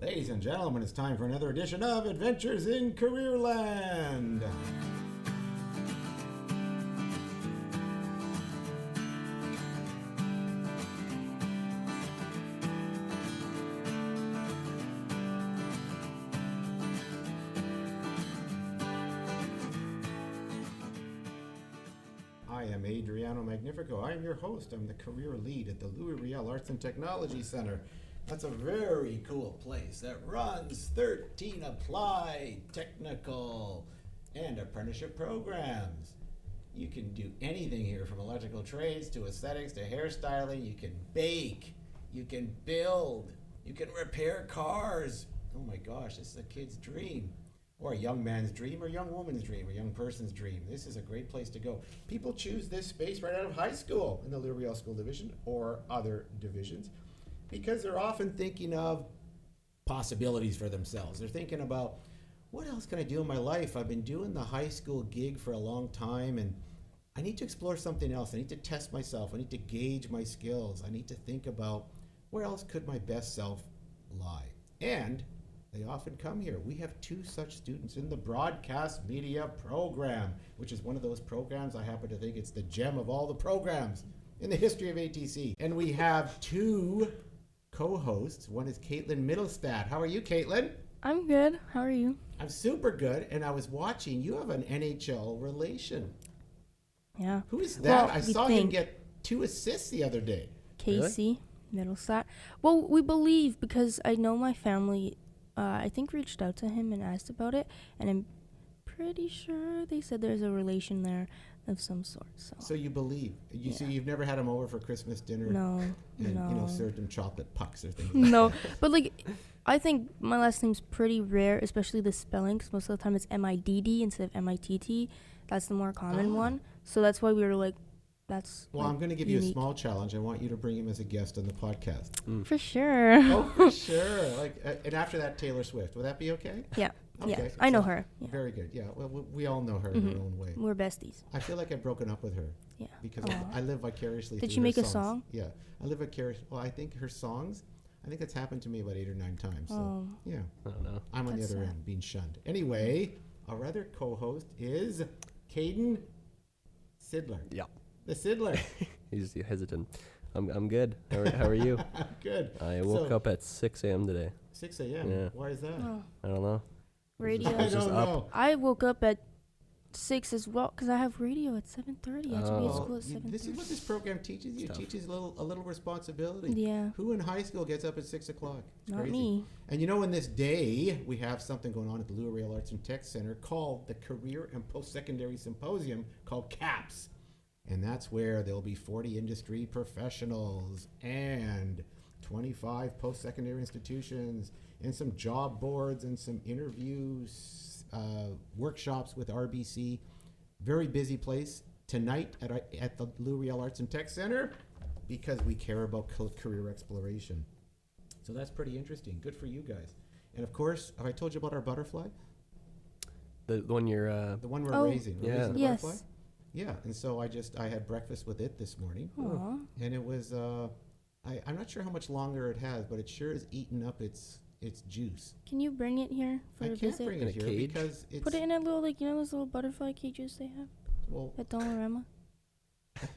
Ladies and gentlemen, it's time for another edition of Adventures in Careerland. I am Adriano Magnifico. I am your host. I'm the career lead at the Riel Arts and Technology Center. That's a very cool place that runs 13 applied, technical, and apprenticeship programs. You can do anything here from electrical trades to aesthetics to hairstyling. You can bake, you can build, you can repair cars. Oh my gosh, this is a kid's dream. Or a young man's dream, or a young woman's dream, or a young person's dream. This is a great place to go. People choose this space right out of high school in the Riel School Division or other divisions because they're often thinking of possibilities for themselves. They're thinking about, what else can I do in my life? I've been doing the high school gig for a long time, and I need to explore something else. I need to test myself. I need to gauge my skills. I need to think about where else could my best self lie. And they often come here. We have two such students in the broadcast media program, which is one of those programs I happen to think it's the gem of all the programs in the history of ATC. And we have two co-hosts. One is Caitlin Middlestad. How are you, Caitlin? I'm good. How are you? I'm super good. And I was watching, you have an NHL relation. Yeah. Who is that? Well, I saw him get 2 assists the other day. Casey Middlestad. Well, we believe because I know my family I think reached out to him and asked about it, and I'm pretty sure they said there's a relation there of some sort. So you believe? So you've never had him over for Christmas dinner? No, and served him chocolate pucks or things like no, that? but I think my last name's pretty rare, especially the spelling, 'cause most of the time it's M-I-D-D instead of M-I-T-T. That's the more common one. So that's why we were like, that's Well, I'm going to give you a small challenge. I want you to bring him as a guest on the podcast. For sure. Oh, for sure. And after that, Taylor Swift. Would that be okay? Yeah. Okay. Yeah. I know her. Yeah. Very good. Yeah. Well, we all know her in her own way. We're besties. I feel like I've broken up with her. Yeah. Because I live vicariously Did through she her make a songs. song? Yeah. I live vicariously. Well, I think her songs, I think that's happened to me about 8 or 9 times. So, yeah. I don't know. I'm on the other end, being shunned. Anyway, our other co-host is Caden Sidler. Yeah. The Sidler. He's hesitant. I'm good. How are you? Good. I woke up at 6 a.m. today. 6 a.m. Yeah. Why is that? Oh. I don't know. Radio. I don't know. I woke up at 6 as well because I have radio at 7:30. I have to be at Oh. school at 7:30. This is what this program teaches you. It teaches a little responsibility. Yeah. Who in high school gets up at 6 o'clock? It's Not crazy. me. And you know, in this day, we have something going on at the Riel Arts and Tech Center called the Career and Post-Secondary Symposium called CAPS. And that's where there'll be 40 industry professionals and 25 post-secondary institutions and some job boards and some interviews, workshops with RBC. Very busy place tonight at the Riel Arts and Tech Center because we care about career exploration. So that's pretty interesting. Good for you guys. And of course, have I told you about our butterfly? The one you're... The one we're raising. We're raising the Yes. butterfly? Yeah, and so I had breakfast with it this morning. Aw. And it was, I'm not sure how much longer it has, but it sure has eaten up its juice. Can you bring it here for I a can't visit? bring In it a here cage? because it's... Put it in a little, those little butterfly cages they have Well, at Dollarama.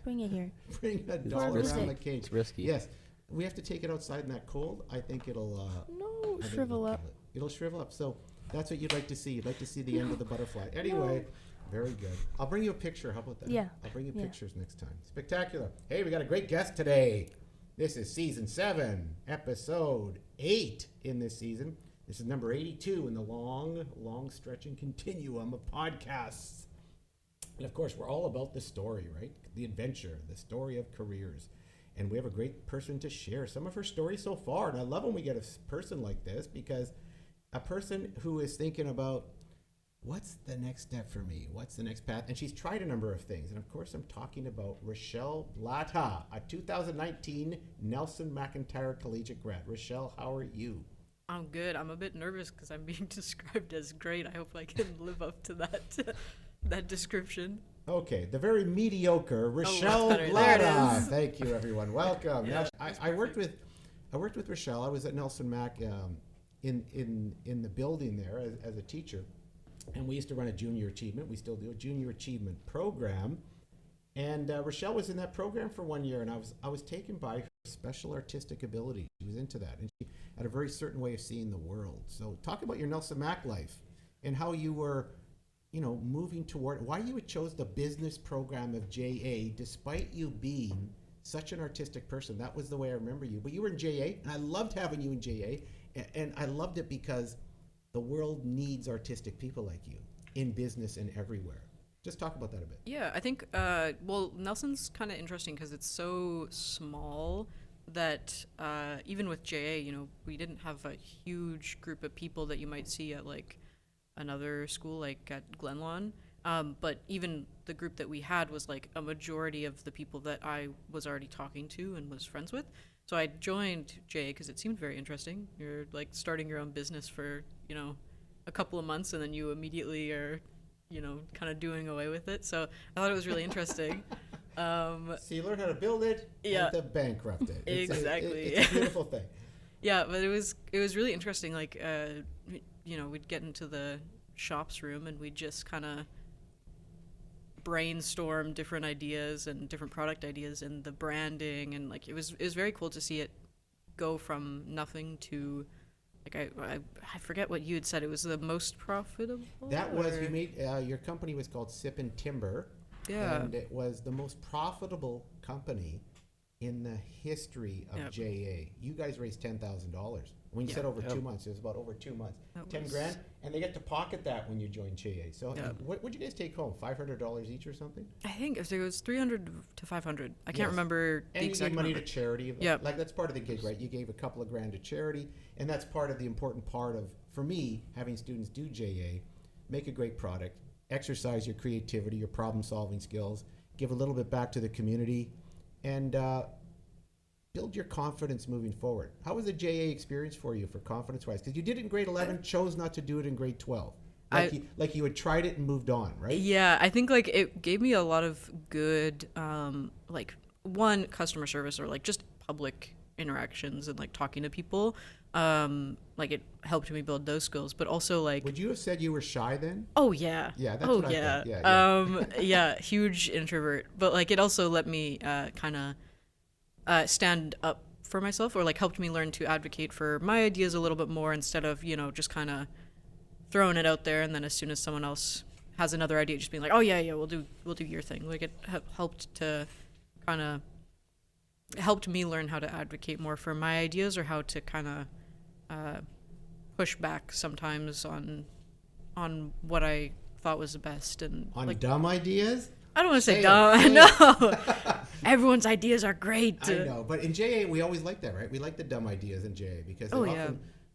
Bring it here. bring a It's dollar risky. around the cage. It's risky. Yes, we have to take it outside in that cold. I think it'll... No, I think shrivel it'll up. kill it. It'll shrivel up. So that's what you'd like to see. You'd like to see the end of the butterfly. Anyway... Very good. I'll bring you a picture. How about that? Yeah. I'll bring you pictures next time. Spectacular. Hey, we got a great guest today. This is season 7, episode 8 in this season. This is number 82 in the long stretching continuum of podcasts. And of course, we're all about the story, right? The adventure, the story of careers. And we have a great person to share some of her stories so far. And I love when we get a person like this because a person who is thinking about, what's the next step for me? What's the next path? And she's tried a number of things. And of course, I'm talking about Rachelle Blatta, a 2019 Nelson McIntyre Collegiate grad. Rachelle, how are you? I'm good. I'm a bit nervous because I'm being described as great. I hope I can live up to that description. Okay, the very mediocre Rachelle that's better. There it Blatta. is. Thank you, everyone. Welcome. Yeah, I worked with Rachelle. I was at Nelson Mac in the building there as a teacher, and we used to run a junior achievement. We still do a junior achievement program. And Rachelle was in that program for 1 year, and I was taken by her special artistic ability. She was into that, and she had a very certain way of seeing the world. So talk about your Nelson Mack life and how you were, moving toward, why you had chose the business program of JA despite you being such an artistic person. That was the way I remember you. But you were in JA, and I loved having you in JA, and I loved it because the world needs artistic people like you in business and everywhere. Just talk about that a bit. Yeah, I think, Nelson's kind of interesting because it's so small that even with JA, we didn't have a huge group of people that you might see at like another school, like at Glenlawn. But even the group that we had was like a majority of the people that I was already talking to and was friends with. So I joined JA because it seemed very interesting. You're like starting your own business for, a couple of months, and then you immediately are kind of doing away with it. So I thought it was really interesting. So you learn how to build it and to bankrupt it. Exactly. It's a beautiful thing. Yeah, but it was really interesting. Like, we'd get into the shops room and we'd just kind of brainstorm different ideas and different product ideas and the branding, and like it was very cool to see it go from nothing to. Like I forget what you had said. It was the most profitable. That was you made your company was called Sip and Timber. Yeah. And it was the most profitable company in the history of JA. You guys raised $10,000. When you said over 2 months, it was about over 2 months. 10 grand, and they get to pocket that when you join JA. So what would you guys take home? $500 each or something? I think it was 300 to 500. I can't remember the exact And you gave money number. to charity. Yeah. Like that's part of the gig, right? You gave a couple of grand to charity, and that's part of the important part of, for me, having students do JA, make a great product, exercise your creativity, your problem-solving skills, give a little bit back to the community, and build your confidence moving forward. How was the JA experience for you for confidence-wise? Because you did it in grade 11, chose not to do it in grade 12. Like you had tried it and moved on, right? Yeah, I think like it gave me a lot of good, one, customer service or like just public interactions and like talking to people. Like it helped me build those skills, but also like. Would you have said you were shy then? Oh yeah. Yeah, that's what I thought. Yeah. Yeah, huge introvert, but like it also let me kind of stand up for myself, or like helped me learn to advocate for my ideas a little bit more instead of just kind of throwing it out there, and then as soon as someone else has another idea, just being like, oh yeah, we'll do your thing. Like it helped to kind of helped me learn how to advocate more for my ideas, or how to kind of push back sometimes on what I thought was the best, and on like dumb ideas. I don't want to say dumb. I know. Everyone's ideas are great. I know, but in JA we always like that, right? We like the dumb ideas in JA because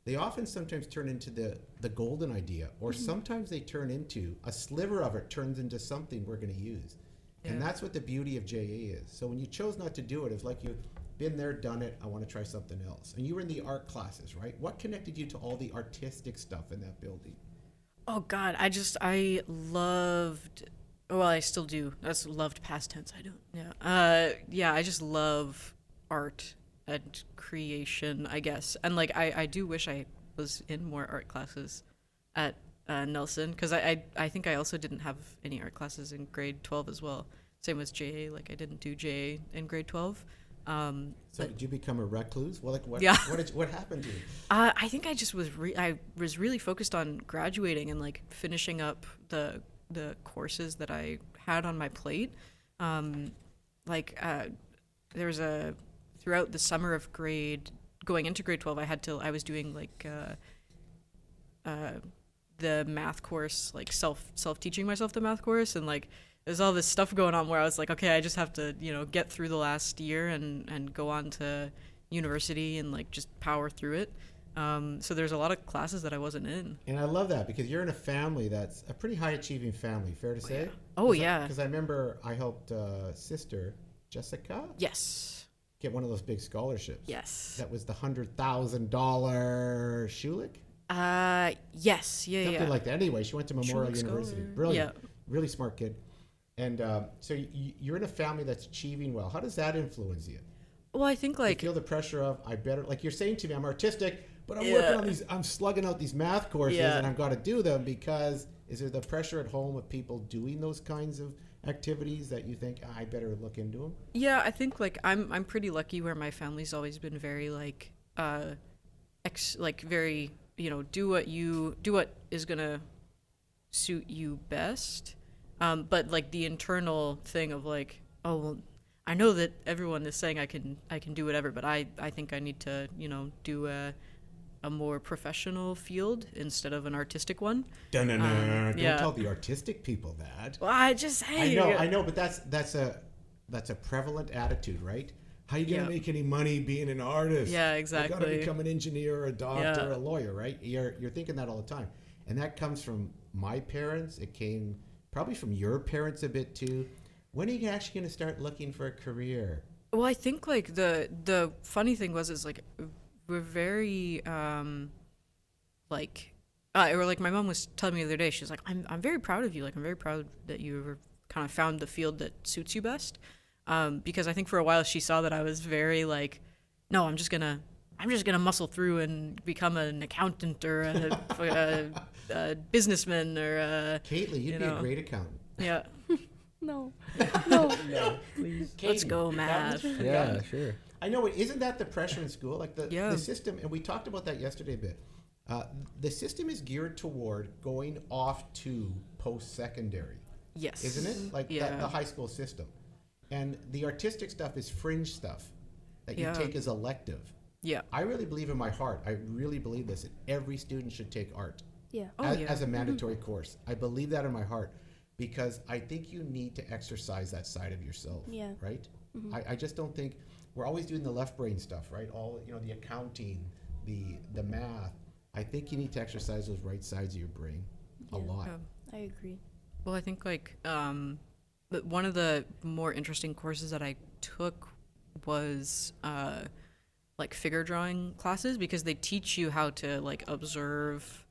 they often sometimes turn into the golden idea, or sometimes they turn into a sliver of it turns into something we're going to use. Yeah. And that's what the beauty of JA is. So when you chose not to do it, it's like you've been there, done it, I want to try something else. And you were in the art classes, right? What connected you to all the artistic stuff in that building? Oh God, I loved. Well, I still do. That's loved past tense. I don't. Yeah. I just love art and creation, I guess. And like, I do wish I was in more art classes at Nelson, because I think I also didn't have any art classes in grade 12 as well. Same as JA. Like I didn't do JA in grade 12. So did you become a recluse? Well, like what happened to you? I think I just was really focused on graduating and like finishing up the courses that I had on my plate. There was throughout the summer of going into grade 12, I was doing like the math course, like self-teaching myself the math course, and like there's all this stuff going on where I was like, okay, I just have to, get through the last year and go on to university and like just power through it. So there's a lot of classes that I wasn't in. And I love that because you're in a family that's a pretty high achieving family, fair to say? Oh, yeah. Because I remember I helped sister, Jessica? Yes. Get one of those big scholarships. Yes. That was the $100,000 Schulich? Yes. Yeah, Something like that. Anyway, she went to Memorial Schulich University. Scholar. Brilliant. Yeah. Really smart kid. And so you're in a family that's achieving well. How does that influence you? Well, I think like... You feel the pressure of, like you're saying to me, I'm artistic, but I'm working on these, I'm slugging out these math courses Yeah. and I've got to do them because is there the pressure at home of people doing those kinds of activities that you think, I better look into them? Yeah, I think like I'm pretty lucky where my family's always been very like very, you know, do what is gonna suit you best. But like the internal thing of like, oh well, I know that everyone is saying I can do whatever, but I think I need to, you know, do a more professional field instead of an artistic one. Don't yeah. tell the artistic people that. Well, I just hey, I know, but that's a prevalent attitude, right? How you gonna Yeah. make any money being an artist? Yeah, You gotta exactly. become an engineer, or a doctor, Yeah. or a lawyer, right? You're thinking that all the time, and that comes from my parents. It came probably from your parents a bit too. When are you actually gonna start looking for a career? Well, I think like the funny thing is like we're very like or like my mom was telling me the other day, she's like, I'm very proud of you. Like I'm very proud that you kind of found the field that suits you best. Because I think for a while she saw that I was very like, no, I'm just gonna muscle through and become an accountant or a businessman or Caitlin, you'd be know. a great accountant. No. No. No, please. Let's Caitlin, go accountants? math. Yeah, sure. I know, isn't that the pressure in school? Like the Yeah. system, and we talked about that yesterday a bit. The system is geared toward going off to post-secondary, Yes. isn't it? Like Yeah. the high school system. And the artistic stuff is fringe stuff that you Yeah. take as elective. Yeah. I really believe in my heart, I really believe this, that every student should take art Yeah. Oh, as, yeah. as a mandatory course. I believe that in my heart because I think you need to exercise that side of yourself, Yeah. right? I just don't think, we're always doing the left brain stuff, right? All, you know, the accounting, the math. I think you need to exercise those right sides of your brain a Yeah. lot. I agree. Well, I think like but one of the more interesting courses that I took was like figure drawing classes because they teach you how to like observe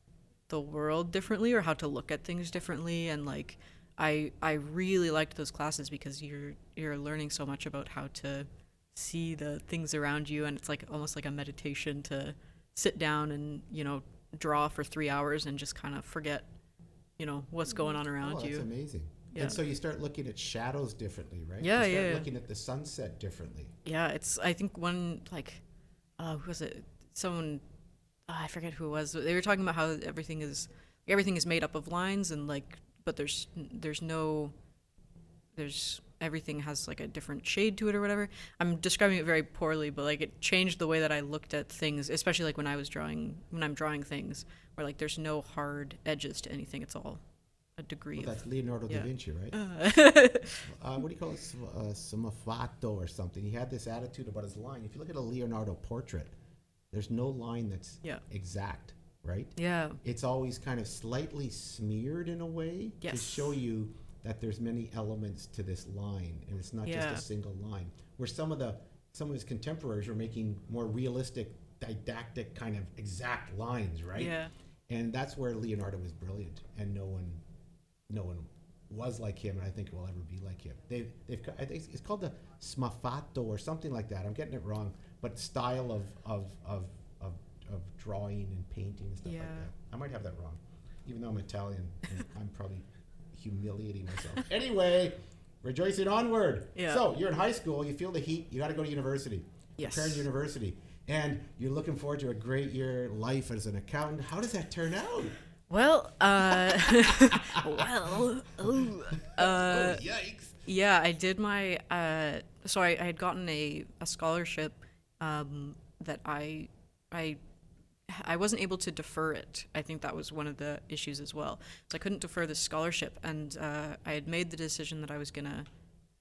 the world differently or how to look at things differently, and like I really liked those classes because you're learning so much about how to see the things around you, and it's like almost like a meditation to sit down and, you know, draw for 3 hours and just kind of forget, you know, what's going on around Oh, that's you. amazing. Yeah. And so you start looking at shadows differently, right? Yeah, you start yeah. looking at the sunset differently. Yeah, it's, I think one, like, who was it? Someone, I forget who it was. But they were talking about how everything is made up of lines and like, but everything has like a different shade to it or whatever. I'm describing it very poorly, but like it changed the way that I looked at things, especially like when I'm drawing things where like there's no hard edges to anything. It's all a degree Well, of. that's Leonardo da yeah. Vinci, right? What do you call it? Samafato or something. He had this attitude about his line. If you look at a Leonardo portrait, there's no line that's Yeah. exact, right? Yeah. It's always kind of slightly smeared in a way to Yes. show you that there's many elements to this line, and it's not Yeah. just a single line. Where some of his contemporaries were making more realistic, didactic kind of exact lines, right? Yeah. And that's where Leonardo was brilliant, and no one was like him, and I think will ever be like him. I think it's called the Smafato or something like that. I'm getting it wrong, but style of drawing and painting and stuff like Yeah. that. I might have that wrong, even though I'm Italian. And I'm probably humiliating myself. Anyway, rejoicing onward. Yeah. So you're in high school, you feel the heat, you got to go to university. Yes. Preparing university, and you're looking forward to a great year life as an accountant. How does that turn out? Well, Yikes. yeah, I did my, so I had gotten a scholarship that I wasn't able to defer it. I think that was one of the issues as well. So I couldn't defer the scholarship, and I had made the decision that I was going to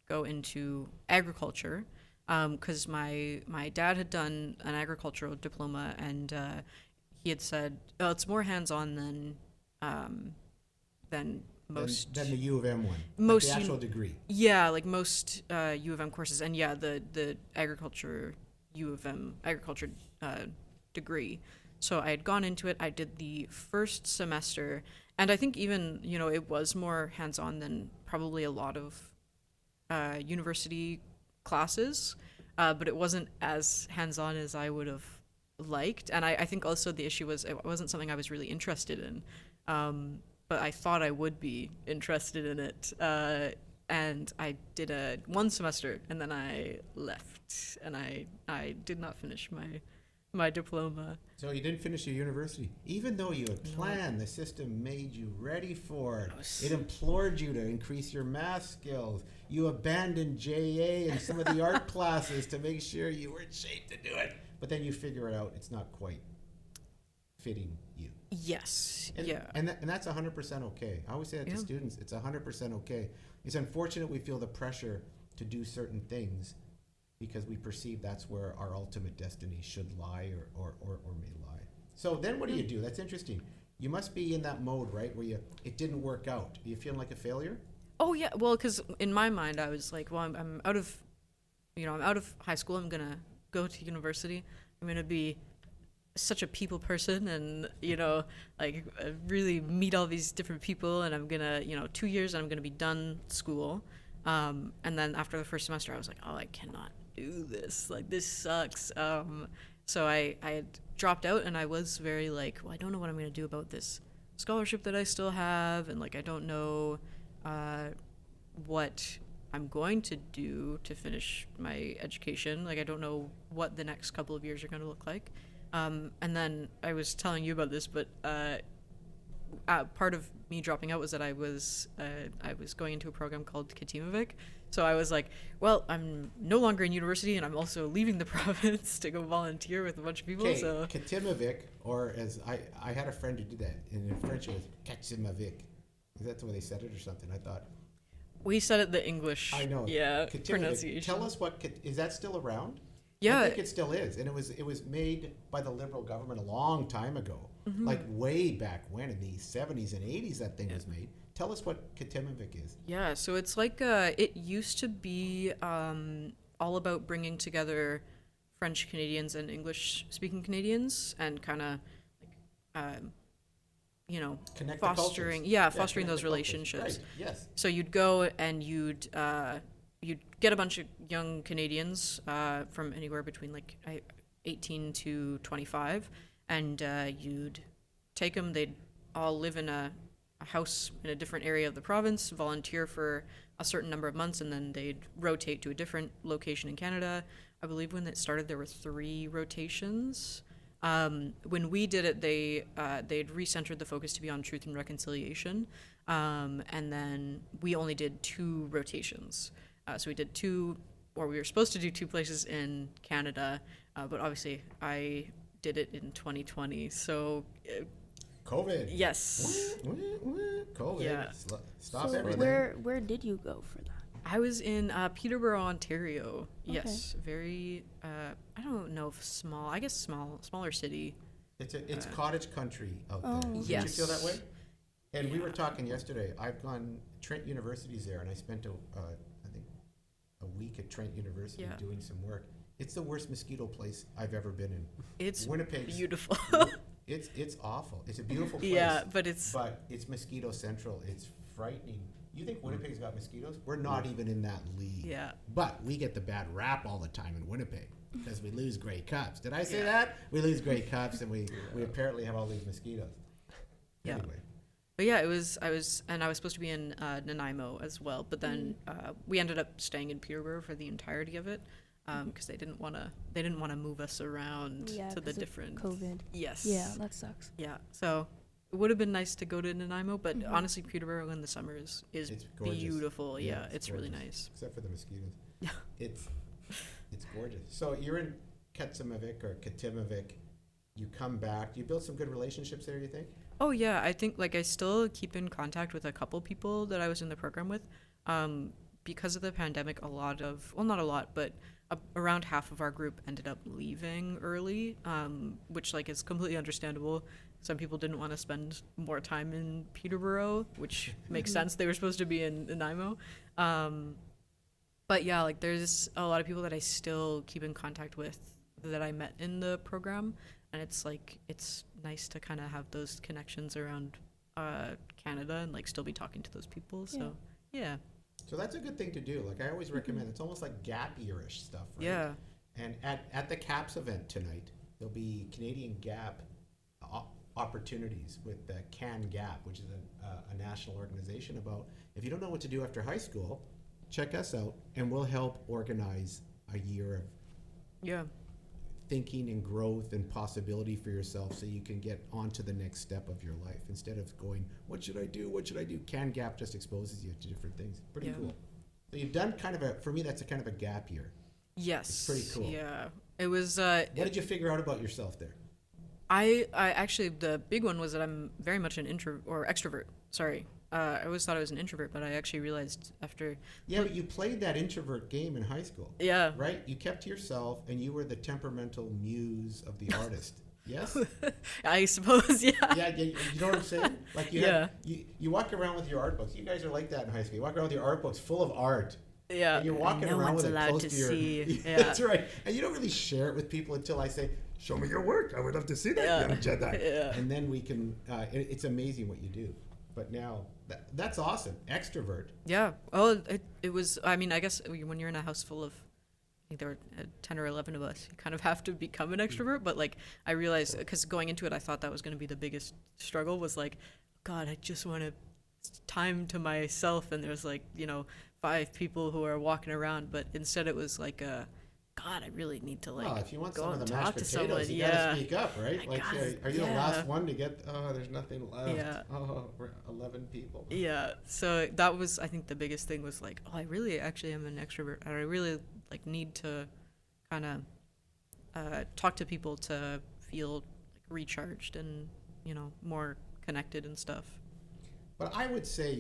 go into agriculture because my dad had done an agricultural diploma, and he had said, oh, it's more hands-on than most. Than the U of M one. Most the uni- actual degree. Yeah, like most U of M courses, and yeah, the agriculture U of M agriculture degree. So I had gone into it. I did the first semester, and I think even, you know, it was more hands-on than probably a lot of university classes, but it wasn't as hands-on as I would have liked. And I think also the issue was it wasn't something I was really interested in. But I thought I would be interested in it. And I did one semester, and then I left, and I did not finish my diploma. So you didn't finish your university, even though you had planned. The system made you ready for it. It implored you to increase your math skills. You abandoned JA and some of the art classes to make sure you were in shape to do it. But then you figure it out. It's not quite fitting you. Yes. And, yeah. And that's 100% okay. I always say that to students. It's 100% okay. It's unfortunate we feel the pressure to do certain things because we perceive that's where our ultimate destiny should lie or may lie. So then what do you do? That's interesting. You must be in that mode, right, where it didn't work out. Are you feeling like a failure? Oh yeah. Well, because in my mind I was like, well, I'm out of, I'm out of high school. I'm gonna go to university. I'm gonna be such a people person, and really meet all these different people, and I'm gonna 2 years and I'm gonna be done school. And then after the first semester I was like, oh, I cannot do this, like this sucks. So I had dropped out, and I was very like, well, I don't know what I'm gonna do about this scholarship that I still have, and like I don't know what I'm going to do to finish my education. Like I don't know what the next couple of years are going to look like. And then I was telling you about this, but part of me dropping out was that I was going into a program called Katimavik. So I was like, well, I'm no longer in university, and I'm also leaving the province to go volunteer with a bunch of people. Okay, So Katimavik, or as I had a friend who did that, and in French it was Katimavik. Is that the way they said it or something? I thought. we said it the English. I know. Yeah, Katimavik. pronunciation. Tell us is that still around? Yeah. I think it still is, and it was made by the Liberal government a long time ago, like way back when in the 70s and 80s. That thing was made. Tell us what Katimavik is. Yeah, so it's like it used to be all about bringing together French Canadians and English speaking Canadians, and kind of Connect the fostering cultures. fostering connect those the cultures. relationships. Right. Yes. So you'd go and you'd get a bunch of young Canadians from anywhere between 18 to 25, and you'd take them. They'd all live in a house in a different area of the province, volunteer for a certain number of months, and then they'd rotate to a different location in Canada. I believe when it started there were 3 rotations. When we did it, they'd recentered the focus to be on truth and reconciliation, and then we only did 2 rotations. So we did 2, or we were supposed to do 2 places in Canada, but obviously I did it in 2020. So COVID. yes, COVID. Yeah. Stop So everything. where did you go for that? I was in Peterborough, Ontario. Yes, very. I don't know if small. I guess smaller city. It's cottage country out there. Oh. Did Yes. you feel that way? And we were talking yesterday. I've gone Trent University's there, and I spent I think a week at Trent University Yeah. doing some work. It's the worst mosquito place I've ever been in. It's Winnipeg's beautiful. It's awful. It's a beautiful place. Yeah, but it's mosquito central. It's frightening. You think Winnipeg's got mosquitoes? We're not even in that league. Yeah. But we get the bad rap all the time in Winnipeg because we lose Grey Cups. Did I say that? We lose Grey Cups, and we apparently have all these mosquitoes. Yeah. Anyway. But yeah, I was supposed to be in Nanaimo as well, but then we ended up staying in Peterborough for the entirety of it because they didn't want to move us around to the 'cause of different COVID. Yes. Yeah, that sucks. Yeah. So it would have been nice to go to Nanaimo, but honestly, Peterborough in the summer is It's gorgeous. beautiful. Yeah, it's really gorgeous. nice. Except for the mosquitoes. Yeah. It's gorgeous. So you're in Katimavik or Katimavik. You come back. You build some good relationships there, you think? Oh yeah, I think I still keep in contact with a couple people that I was in the program with. Because of the pandemic, not a lot, but around half of our group ended up leaving early, which is completely understandable. Some people didn't want to spend more time in Peterborough, which makes sense. They were supposed to be in Nanaimo. But yeah, there's a lot of people that I still keep in contact with that I met in the program, and it's nice to kind of have those connections around Canada and still be talking to those people. So yeah. So that's a good thing to do. I always recommend. It's almost like gap year-ish stuff, right? Yeah. And at the CAPS event tonight, there'll be Canadian Gap opportunities with the Can Gap, which is a national organization about, if you don't know what to do after high school, check us out and we'll help organize a year of Yeah. thinking and growth and possibility for yourself so you can get on to the next step of your life instead of going, what should I do? What should I do? Can Gap just exposes you to different things. Pretty Yeah. cool. So you've done kind of for me, that's a kind of a gap year. Yes. It's pretty cool. Yeah. It was. What did you figure out about yourself there? I actually, the big one was that I'm very much an extrovert. Sorry. I always thought I was an introvert, but I actually realized after. Yeah, but you played that introvert game in high school. Yeah. Right? You kept to yourself and you were the temperamental muse of the artist. Yes? I suppose, yeah. Yeah, you know what I'm saying? Like Yeah. you walk around with your art books. You guys are like that in high school. You walk around with your art books full of art. Yeah. And you're walking no around one's with it allowed close to to your see. Yeah, Yeah. that's right. And you don't really share it with people until I say, "Show me your work. I would love to see that, young Jedi." Yeah. And then we can. It's amazing what you do. But now that's awesome. Extrovert. Yeah. Oh, it was. I mean, I guess when you're in a house full of, I think there were 10 or 11 of us, you kind of have to become an extrovert. But like, I realized, because going into it, I thought that was going to be the biggest struggle. Was like, God, I just want time to myself, and there's like 5 people who are walking around. But instead, it was like God, I really need to like Well, if you want go some of and the talk mashed to potatoes, someone. you Yeah. gotta speak up, right? I Like, gotta- are you the yeah. last one to get? Oh, there's nothing left. Yeah. Oh, we're 11 people. Yeah, so that was, I think, the biggest thing was like, oh, I really actually am an extrovert, and I really like need to kind of talk to people to feel like recharged and more connected and stuff. But I would say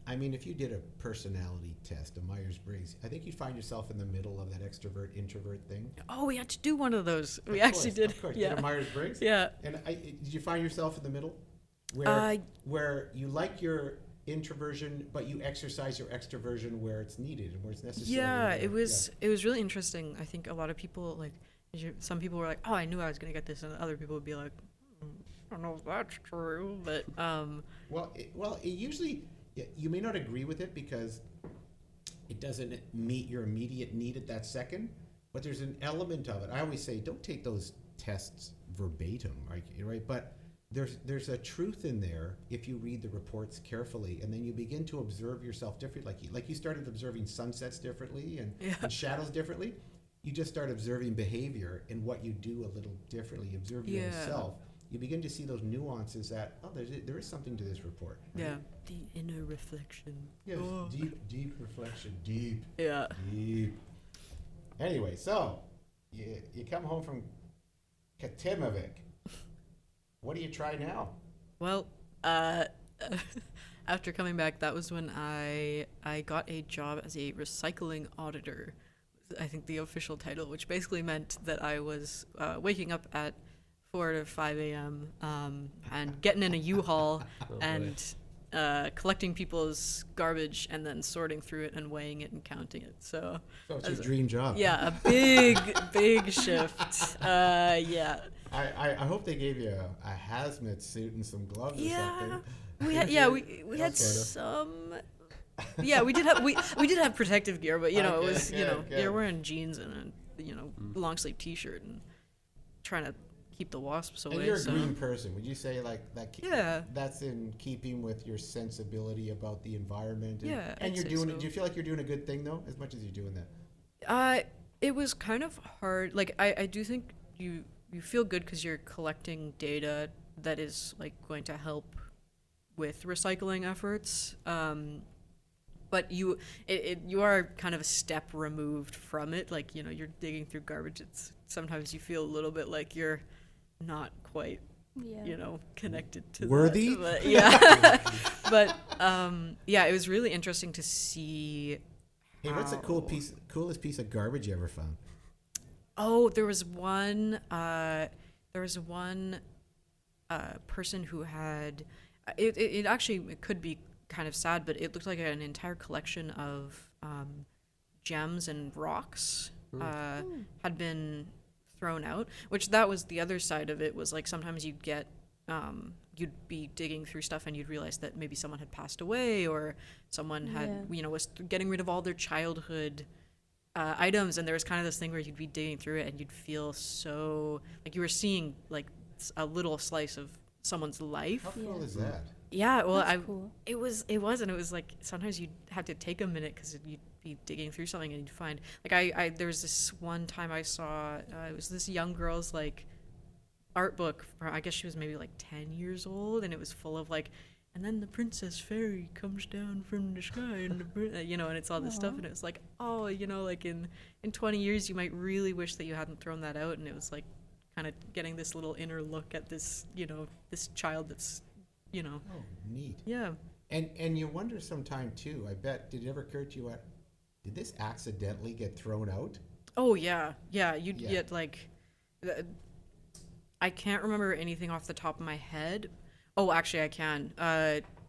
if you did a personality test, a Myers-Briggs, I think you'd find yourself in the middle of that extrovert-introvert thing. Oh, we had to do one of those. We Of actually course, did. Of course, Yeah. did a Myers-Briggs? Yeah. And did you find yourself in the middle? Uh, Where you like your introversion, but you exercise your extroversion where it's needed and where it's necessary. Yeah, or- it was really interesting. I think a lot of people some people were like, oh, I knew I was gonna get this, and other people would be like, I don't know if that's true, but Well, it usually, you may not agree with it because it doesn't meet your immediate need at that second, but there's an element of it. I always say, don't take those tests verbatim, right? But there's a truth in there if you read the reports carefully, and then you begin to observe yourself differently. Like you started observing sunsets differently and shadows differently. You just start observing behavior and what you do a little differently. You observe your own self. You begin to see those nuances that, there is something to this report. Right? yeah, the inner reflection. Yes, Oh. deep reflection, deep. Yeah. Anyway, so you come home from Katimavik. What do you try now? Well, after coming back, that was when I got a job as a recycling auditor. I think the official title, which basically meant that I was waking up at 4 to 5 a.m. And getting in a U-Haul and collecting people's garbage and then sorting through it and weighing it and counting it. So it's your dream job. yeah, a big shift. Yeah. I hope they gave you a hazmat suit and some gloves or something. We had we had sort of. some. Yeah, we did have protective gear, but it was okay. you're wearing jeans and a long sleeve T-shirt and trying to keep the wasps away. And you're a so. green person. Would you say like that? Yeah. That's in keeping with your sensibility about the environment. And, Yeah, And I'd you're say doing so. it. Do you feel like you're doing a good thing though, as much as you're doing that? It was kind of hard. Like I do think you feel good because you're collecting data that is like going to help with recycling efforts. But you are kind of a step removed from it. Like you're digging through garbage. It's sometimes you feel a little bit like you're not quite connected to Worthy? that. But, yeah. But it was really interesting to see. Hey, what's the coolest piece of garbage you ever found? Oh, there was one person who had it actually could be kind of sad, but it looked like an entire collection of gems and rocks had been thrown out, which that was the other side of it. Was like sometimes you'd get you'd be digging through stuff and you'd realize that maybe someone had passed away or someone had was getting rid of all their childhood items, and there was kind of this thing where you'd be digging through it and you'd feel so like you were seeing like a little slice of someone's life. How cool is that? Yeah, well, That's cool. it was and it was like sometimes you'd have to take a minute because you'd be digging through something and you'd find like I there was this one time I saw it was this young girl's like art book. I guess she was maybe like 10 years old, and it was full of like, and then the princess fairy comes down from the sky, and you know, and it's all this stuff, and it was like, oh, you know, like in 20 years you might really wish that you hadn't thrown that out, and it was like kind of getting this little inner look at this, you know, this child that's, you know. Oh, neat. Yeah. And you wonder sometime too, I bet, did it ever occur to you, did this accidentally get thrown out? Oh, yeah. Yeah, you'd Yeah. get like, I can't remember anything off the top of my head. Oh, actually I can.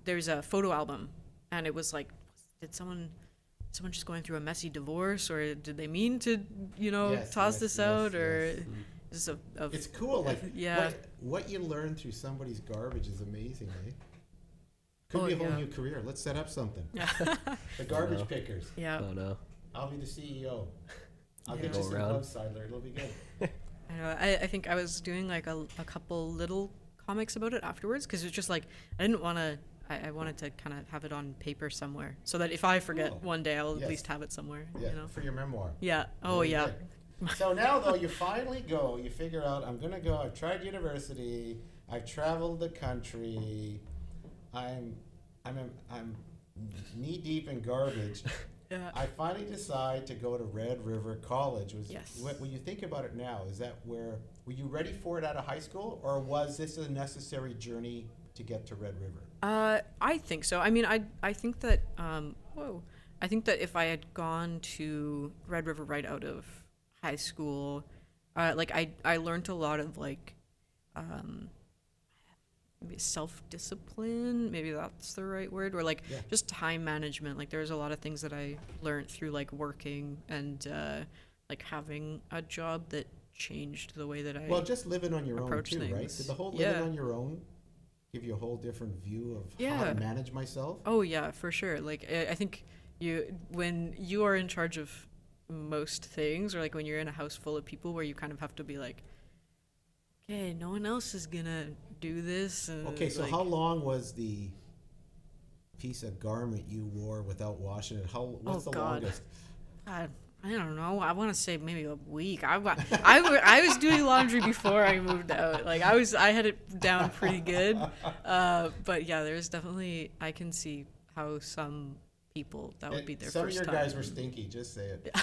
There's a photo album, and it was like, did someone just going through a messy divorce, or did they mean to, you know, Yes, toss yes, this yes, out, or yes. is this a It's cool, like, yeah. what you learn through somebody's garbage is amazing, eh? Could Oh, be a whole yeah. new career. Let's set up something. Yeah. The garbage know. pickers. Yeah. Oh no. I'll be the CEO. I'll Yeah. get Go you some around. gloves, Seidler. It'll be good. I know. I think I was doing like a couple little comics about it afterwards, because it was just like I didn't want to. I wanted to kind of have it on paper somewhere, so that if I forget Cool. one day, I'll Yes. at least have it somewhere. Yeah, You know. for your memoir. Yeah. Oh Very yeah. good. So now, though, you finally go. You figure out, I'm going to go. I've tried university. I've traveled the country. I'm knee deep in garbage. Yeah. I finally decide to go to Red River College. Yes. When you think about it now, is that where, were you ready for it out of high school, or was this a necessary journey to get to Red River? I think so. I mean, I think that I think that if I had gone to Red River right out of high school, like I learned a lot of like maybe self-discipline, maybe that's the right word, or like Yeah. just time management. Like there's a lot of things that I learned through like working and like having a job that changed the way that I Well, just living on your own approach too, right? things. Did the whole Yeah. living on your own give you a whole different view of how Yeah. to manage myself? Oh yeah, for sure. Like I think when you are in charge of most things, or like when you're in a house full of people where you kind of have to be like, okay, no one else is gonna do this. And Okay, so like, how long was the piece of garment you wore without washing it? What's the God. longest? I don't know. I want to say maybe a week. I was doing laundry before I moved out. Like I had it down pretty good. But yeah, there's definitely, I can see how some people that would be their Some first of your time. guys were stinky, just say it.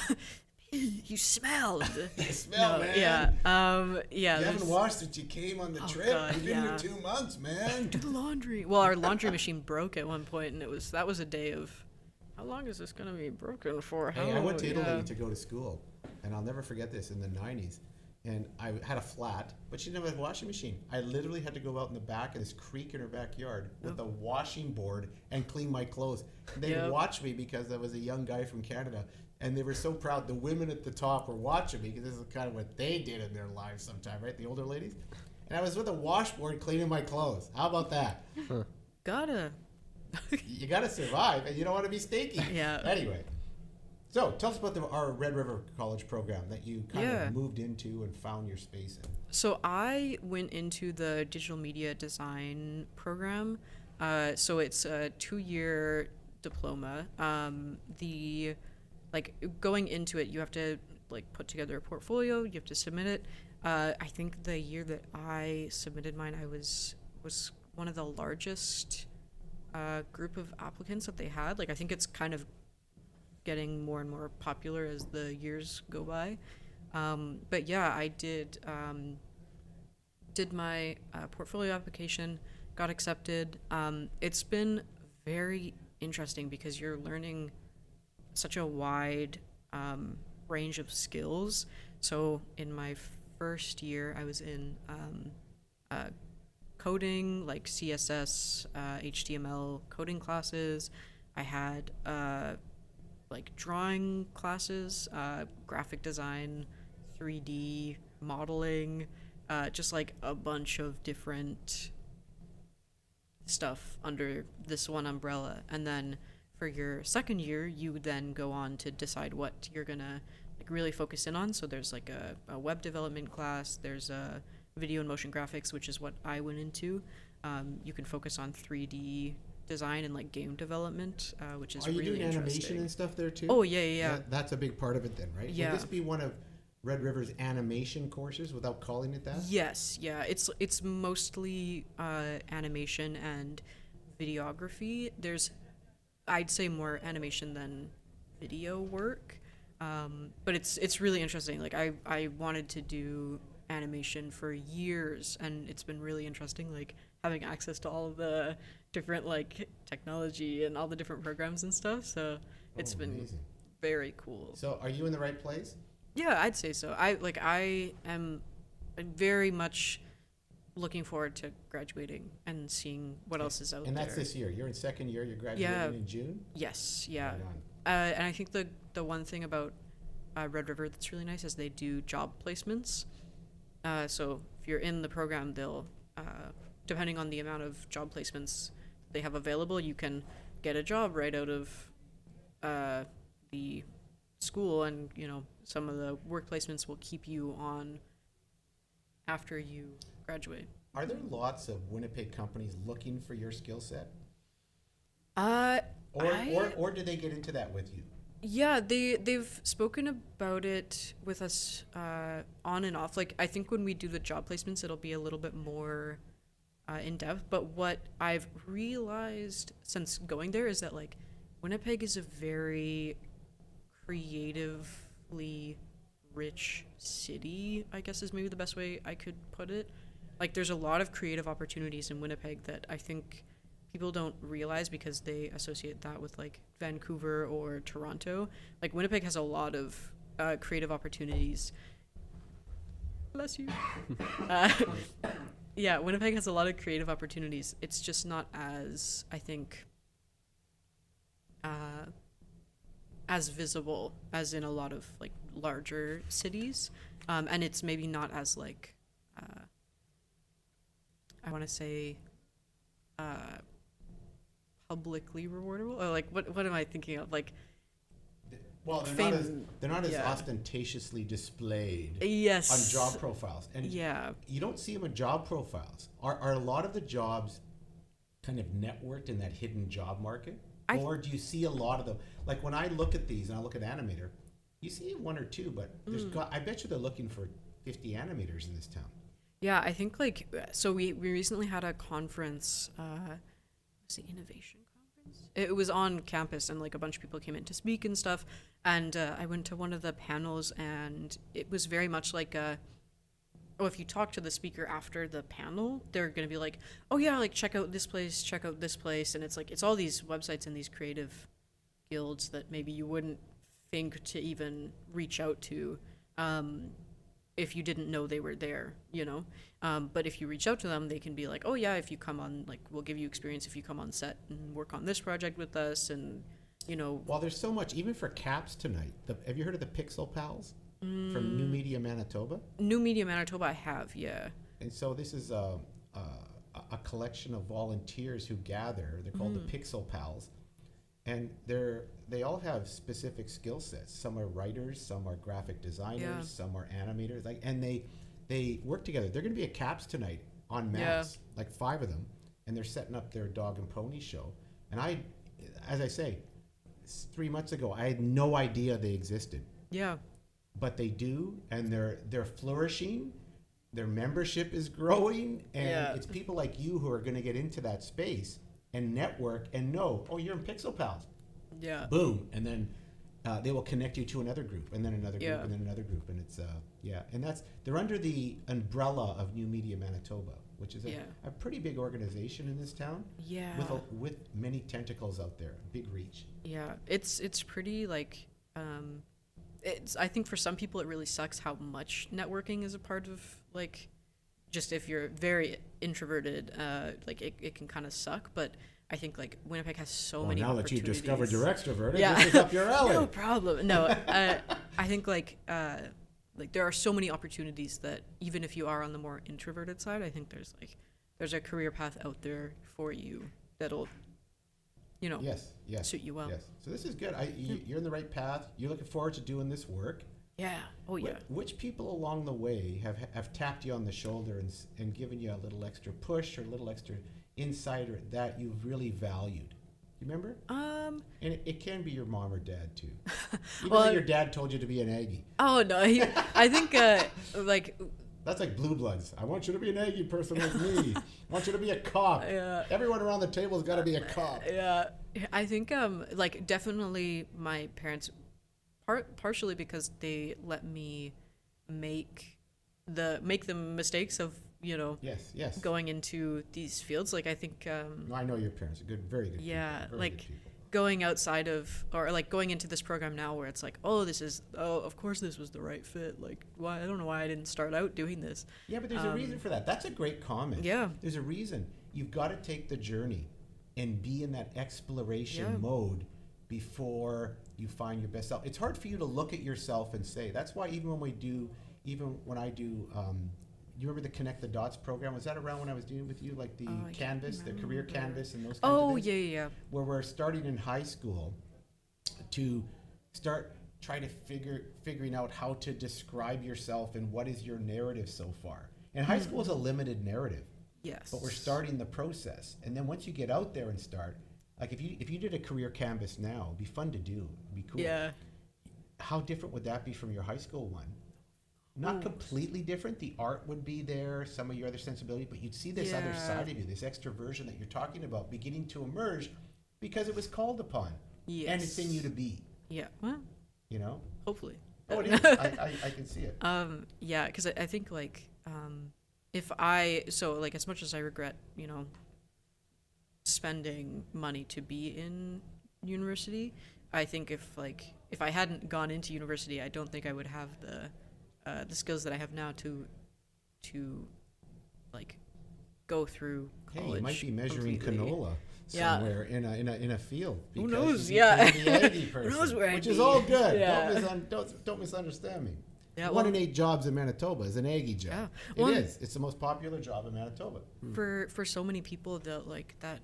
You smelled. You smell, man. Yeah. Yeah. You there's- haven't washed it. You came on the Oh, trip. God, You've been yeah. here 2 months, man. Do the laundry. Well, our laundry machine broke at one point, and that was a day of, how long is this gonna be broken for? Hey, I went to Italy yeah. to go to school, and I'll never forget this, in the 90s. And I had a flat, but she didn't have a washing machine. I literally had to go out in the back of this creek in her backyard with a washing board and clean my clothes. They Yep. watched me because I was a young guy from Canada, and they were so proud. The women at the top were watching me because this is kind of what they did in their lives sometime, right? The older ladies. And I was with a washboard cleaning my clothes. How about that? Gotta. You got to survive, and you don't want to be stinky. Yeah. Anyway, so tell us about our Red River College program that you kind Yeah. of moved into and found your space in. So I went into the digital media design program. So it's a 2-year diploma. Going into it, you have to like put together a portfolio. You have to submit it. I think the year that I submitted mine, I was one of the largest group of applicants that they had. Like I think it's kind of getting more and more popular as the years go by. But yeah, I did my portfolio application, got accepted. It's been very interesting because you're learning such a wide range of skills. So in my first year, I was in coding, like CSS, HTML coding classes. I had like drawing classes, graphic design, 3D modeling, just like a bunch of different stuff under this one umbrella. And then for your second year, you then go on to decide what you're gonna like really focus in on. So there's like a web development class. There's a video and motion graphics, which is what I went into. You can focus on 3D design and like game development, which is Are you really doing animation interesting. and stuff there too? Oh yeah. That's a big part of it then, right? Yeah. Would this be one of Red River's animation courses without calling it that? Yes, yeah. It's mostly animation and videography. There's, I'd say, more animation than video work, but it's really interesting. Like I wanted to do animation for years, and it's been really interesting. Like having access to all of the different like technology and all the different programs and stuff. So it's been amazing. very cool. So are you in the right place? Yeah, I'd say so. I am very much looking forward to graduating and seeing what else is out there. And that's this year. You're in second year. You're graduating in June? Yes, yeah. Right on. And I think the one thing about Red River that's really nice is they do job placements. So if you're in the program, they'll, depending on the amount of job placements they have available, you can get a job right out of the school, and some of the work placements will keep you on after you graduate. Are there lots of Winnipeg companies looking for your skill set? Or did they get into that with you? Yeah, they've spoken about it with us on and off. Like I think when we do the job placements, it'll be a little bit more in depth. But what I've realized since going there is that like Winnipeg is a very creatively rich city, I guess is maybe the best way I could put it. Like there's a lot of creative opportunities in Winnipeg that I think people don't realize because they associate that with like Vancouver or Toronto. Like Winnipeg has a lot of creative opportunities. Bless you. Yeah, Winnipeg has a lot of creative opportunities. It's just not as, I think, as visible as in a lot of like larger cities, and it's maybe not as like I want to say publicly rewardable, or like what am I thinking of, like Well, they're not as ostentatiously displayed yes on job profiles, and you don't see them in job profiles. Are a lot of the jobs kind of networked in that hidden job market? Or do you see a lot of them? Like when I look at these and I look at Animator, you see one or two, but I bet you they're looking for 50 animators in this town. Yeah, I think like, so we recently had a conference, was the Innovation Conference? It was on campus, and like a bunch of people came in to speak and stuff. And I went to one of the panels, and it was very much like if you talk to the speaker after the panel, they're going to be like, oh yeah, like check out this place. And it's like, it's all these websites and these creative guilds that maybe you wouldn't think to even reach out to if you didn't know they were there, but if you reach out to them, they can be like, oh yeah, if you come on, like we'll give you experience if you come on set and work on this project with us. And well, there's so much, even for CAPS tonight. Have you heard of the Pixel Pals from New Media Manitoba? New Media Manitoba, I have, yeah. And so this is a collection of volunteers who gather. They're called the Pixel Pals, and they all have specific skill sets. Some are writers, some are graphic designers, some are animators. And they work together. They're going to be at CAPS tonight en masse, like 5 of them, and they're setting up their dog and pony show. And as I say, 3 months ago, I had no idea they existed. Yeah. But they do, and they're flourishing. Their membership is growing, and it's people like you who are going to get into that space and network and know, oh, you're in Pixel Pals. Yeah. Boom, and then they will connect you to another group, and then another group, and then another group, and it's and they're under the umbrella of New Media Manitoba, which is a pretty big organization in this town. Yeah. With many tentacles out there, big reach. Yeah, it's pretty like. I think for some people it really sucks how much networking is a part of, like, just if you're very introverted, like it can kind of suck. But I think like Winnipeg has so many now that you've opportunities. discovered you're extroverted, this is up your alley. No problem. No, I think like there are so many opportunities that even if you are on the more introverted side, I think there's a career path out there for you that'll Yes, yes. suit you well. Yes. So this is good. You're in the right path. You're looking forward to doing this work. Yeah. Oh yeah. Which people along the way have tapped you on the shoulder and given you a little extra push or a little extra insight or that you've really valued? You remember? And it can be your mom or dad too. Even though your dad told you to be an Aggie. Oh no, I think like. That's like Blue Bloods. I want you to be an Aggie person like me. I want you to be a cop. Yeah. Everyone around the table has got to be a cop. Yeah, I think like definitely my parents, partially because they let me make the mistakes of Yes. going into these fields. Like I think No, I know your parents are good, very good. yeah, people, very like good people. going outside of, or like going into this program now where it's like, of course this was the right fit. Like, why? I don't know why I didn't start out doing this. Yeah, but there's a reason for that. That's a great comment. Yeah. There's a reason. You've got to take the journey and be in that exploration mode before you find your best self. It's hard for you to look at yourself and say, that's why even when I do, you remember the Connect the Dots program? Was that around when I was dealing with you? Like the Canvas, the career Canvas and those kinds of things? Yeah. Where we're starting in high school to start trying to figuring out how to describe yourself and what is your narrative so far. And high school is a limited narrative. Yes. But we're starting the process. And then once you get out there and start, like if you did a career canvas now, it'd be fun to do. It'd be cool. Yeah. How different would that be from your high school one? Not completely different. The art would be there, some of your other sensibility, but you'd see this other side of you, this extroversion that you're talking about beginning to emerge because it was called upon. Yes. And it's in you to be. Yeah. Well, You know? hopefully. Oh, it is. I can see it. Yeah, because I think like like as much as I regret, spending money to be in university, I think if I hadn't gone into university, I don't think I would have the skills that I have now to like go through college. Hey, you might be measuring completely. canola Yeah. somewhere in a field. Who because knows? you Yeah. became the Aggie person, Who knows where I'd which is be. all good. Yeah. Don't misunderstand me. Yeah, 1 in 8 jobs in Manitoba is an Aggie job. Yeah. It Well, is. It's the most popular job in Manitoba. For so many people, that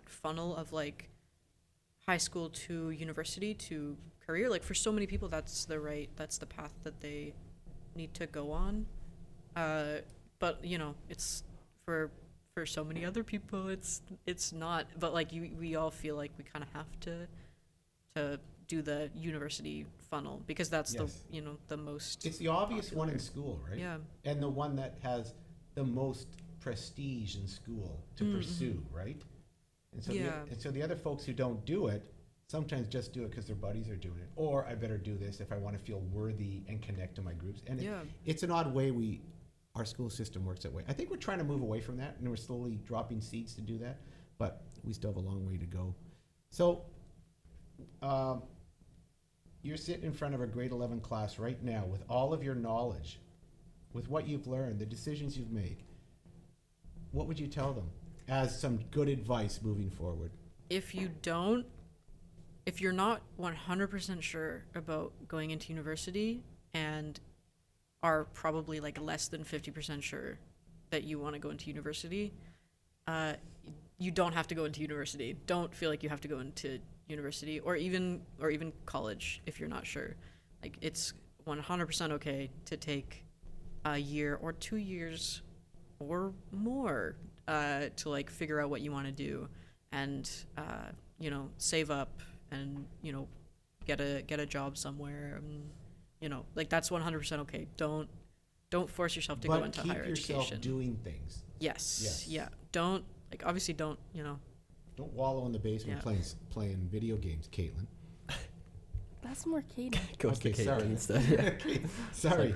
funnel of like high school to university to career, like for so many people that's the path that they need to go on, but it's for so many other people it's not, but like we all feel like we kind of have to do the university funnel because that's Yes. the most, It's the obvious popular. one in school, right? Yeah. And the one that has the most prestige in school to pursue, right? And so, Yeah. and so the other folks who don't do it sometimes just do it because their buddies are doing it. Or I better do this if I want to feel worthy and connect to my groups. And it's an odd way our school system works that way. I think we're trying to move away from that, and we're slowly dropping seeds to do that. But we still have a long way to go. So you're sitting in front of a grade 11 class right now with all of your knowledge, with what you've learned, the decisions you've made. What would you tell them as some good advice moving forward? If you're not 100% sure about going into university and are probably like less than 50% sure that you want to go into university, you don't have to go into university. Don't feel like you have to go into university or even college if you're not sure. Like it's 100% okay to take a year or 2 years or more to like figure out what you want to do and save up and get a job somewhere and like that's 100% okay. Don't force yourself to go into higher education. But keep yourself doing things. Yes. Yeah. Don't obviously don't Don't wallow in the basement playing video games, Caitlin. That's more Katie. Goes to Okay, Caitlin sorry. instead. Yeah. Sorry.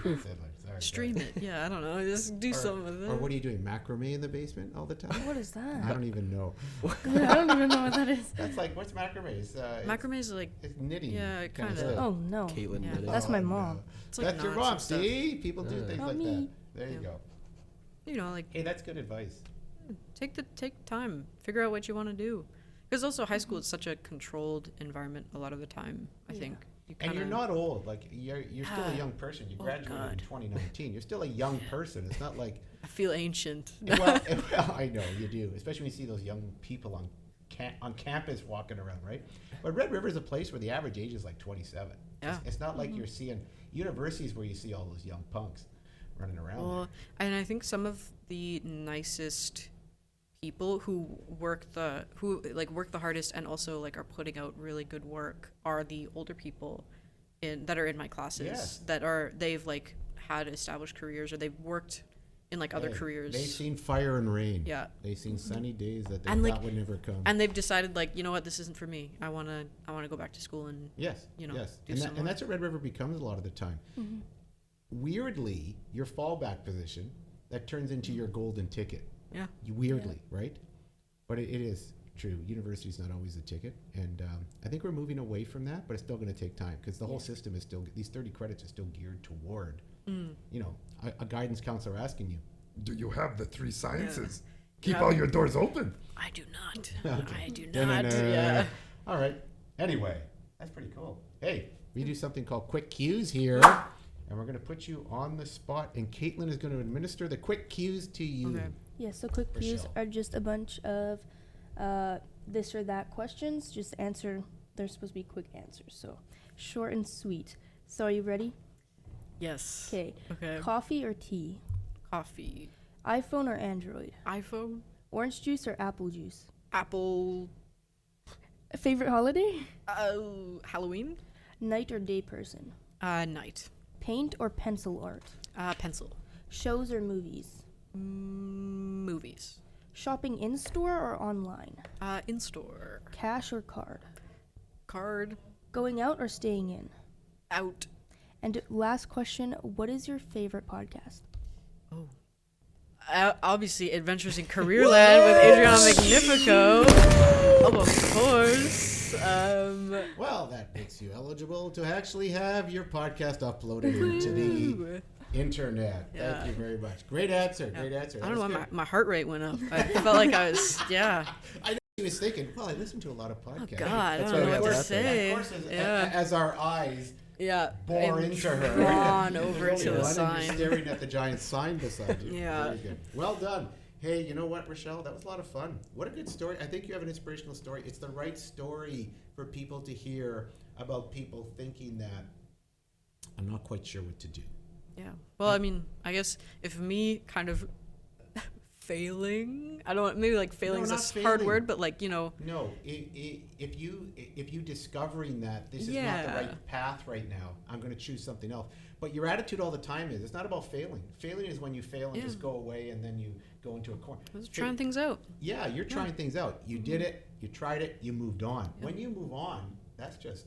stream it. Yeah, I don't know. Just do something with it. Or what are you doing? Macrame in the basement all the time? What is I that? don't even know. I don't even know what that is. That's like, what's macrame? Macrame is like It's knitting. Yeah, kinda kinda. stuff. Oh no. Caitlin Yeah. did it. That's my Oh, mom. no. it's like That's your knots mom. and stuff. See? People do things Not like me. that. There you Yeah. go. Like Hey, that's good advice. take time, figure out what you want to do. Because also high school is such a controlled environment a lot of the time. I think you And you're kinda- not old. Like you're still a young person. You Oh, graduated in God. 2019. You're still a young person. It's not like I feel ancient. well, I know you do, especially when you see those young people on on campus walking around, right? But Red River is a place where the average age is like 27. Yeah. It's not like you're seeing universities where you see all those young punks running around. Well, and I think some of the nicest people who work the hardest and also like are putting out really good work are the older people that are in my classes. Yes. They've like had established careers or they've worked in like other careers. They've seen fire and rain. Yeah. They've seen sunny days that they And, thought like, would never come. And they've decided like, you know what, this isn't for me. I wanna go back to school and Yes. you know, Yes. do And, some more. and that's what Red River becomes a lot of the time. Weirdly, your fallback position that turns into your golden ticket. Yeah. Weirdly, right? But it is true. University's not always a ticket, and I think we're moving away from that. But it's still going to take time because the whole system is still, these 30 credits are still geared toward, you know, a guidance counselor asking you, Do you have the 3 sciences? Yeah. Keep all your doors open. I do not. Okay. I do not. Da-na-na. Yeah. All right. Anyway, that's pretty cool. Hey, we do something called quick cues here, and we're going to put you on the spot, and Caitlin is going to administer the quick cues to you. Okay. Yeah, so quick cues Rachelle. are just a bunch of this or that questions. Just answer. They're supposed to be quick answers, so short and sweet. So are you ready? Yes. Okay. Okay. Coffee or tea? Coffee. iPhone or Android? iPhone. Orange juice or apple juice? Apple. A favorite holiday? Halloween. Night or day person? Night. Paint or pencil art? Pencil. Shows or movies? Movies. Shopping in store or online? In store. Cash or card? Card. Going out or staying in? Out. And last question, what is your favorite podcast? Oh. Obviously, Adventures in Careerland with Adriana Magnifico. Oh, of course. Well, that makes you eligible to actually have your podcast uploaded into the internet. Yeah. Thank you very much. Great answer. Great answer. I don't know why That's my heart rate went up. I felt like I was, yeah. good. I know he was thinking, well, I listen to a lot of podcasts. Oh, God, That's I don't why know we what to have to say. Of course, Yeah. as our eyes Yeah. bore I'm into her. drawn over There's to only the one, and sign. You're staring at the giant sign beside you. Yeah. Very good. Well done. Hey, you know what, Rachelle? That was a lot of fun. What a good story. I think you have an inspirational story. It's the right story for people to hear about people thinking that I'm not quite sure what to do. Yeah. Well, I mean, I guess if me kind of failing, I don't want, maybe like failing is not a hard failing. word, but like, you know, No, if you discovering that this is not the Yeah. right path right now, I'm going to choose something else. But your attitude all the time is, it's not about failing. Failing is when you fail and Yeah. just go away and then you go into a corner. I was trying things out. Yeah, you're trying things out. You did it, you tried it, you moved on. Yeah. When you move on, that's just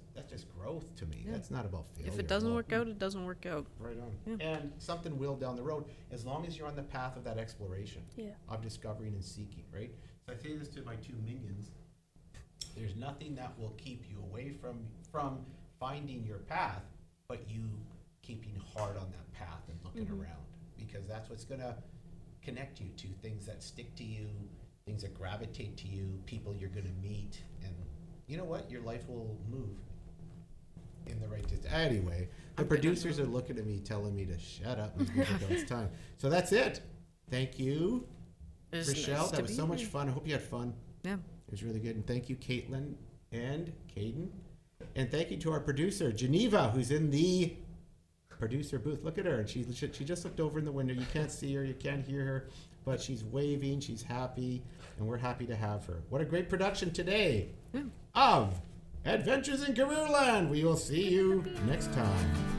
growth to me. Yeah. That's not about failure. If it doesn't at all. work out, it doesn't work out. Right on. Yeah. And something will down the road, as long as you're on the path of that exploration, Yeah. of discovering and seeking, right? So I say this to my 2 minions. There's nothing that will keep you away from finding your path, but you keeping hard on that path and looking around, because that's what's gonna connect you to things that stick to you, things that gravitate to you, people you're gonna meet, and you know what? Your life will move in the right distance. Anyway, the I'm producers are looking at me, telling me to shut up and give it its time. So that's it. Thank you, It was Rachelle. nice That to was be so much here. fun. I hope you had fun. Yeah. It was really good. And thank you, Caitlin and Caden. And thank you to our producer, Geneva, who's in the producer booth. Look at her. And she just looked over in the window. You can't see her. You can't hear her. But she's waving. She's happy. And we're happy to have her. What a great production today Yeah. of Adventures in Careerland. We will see you next time.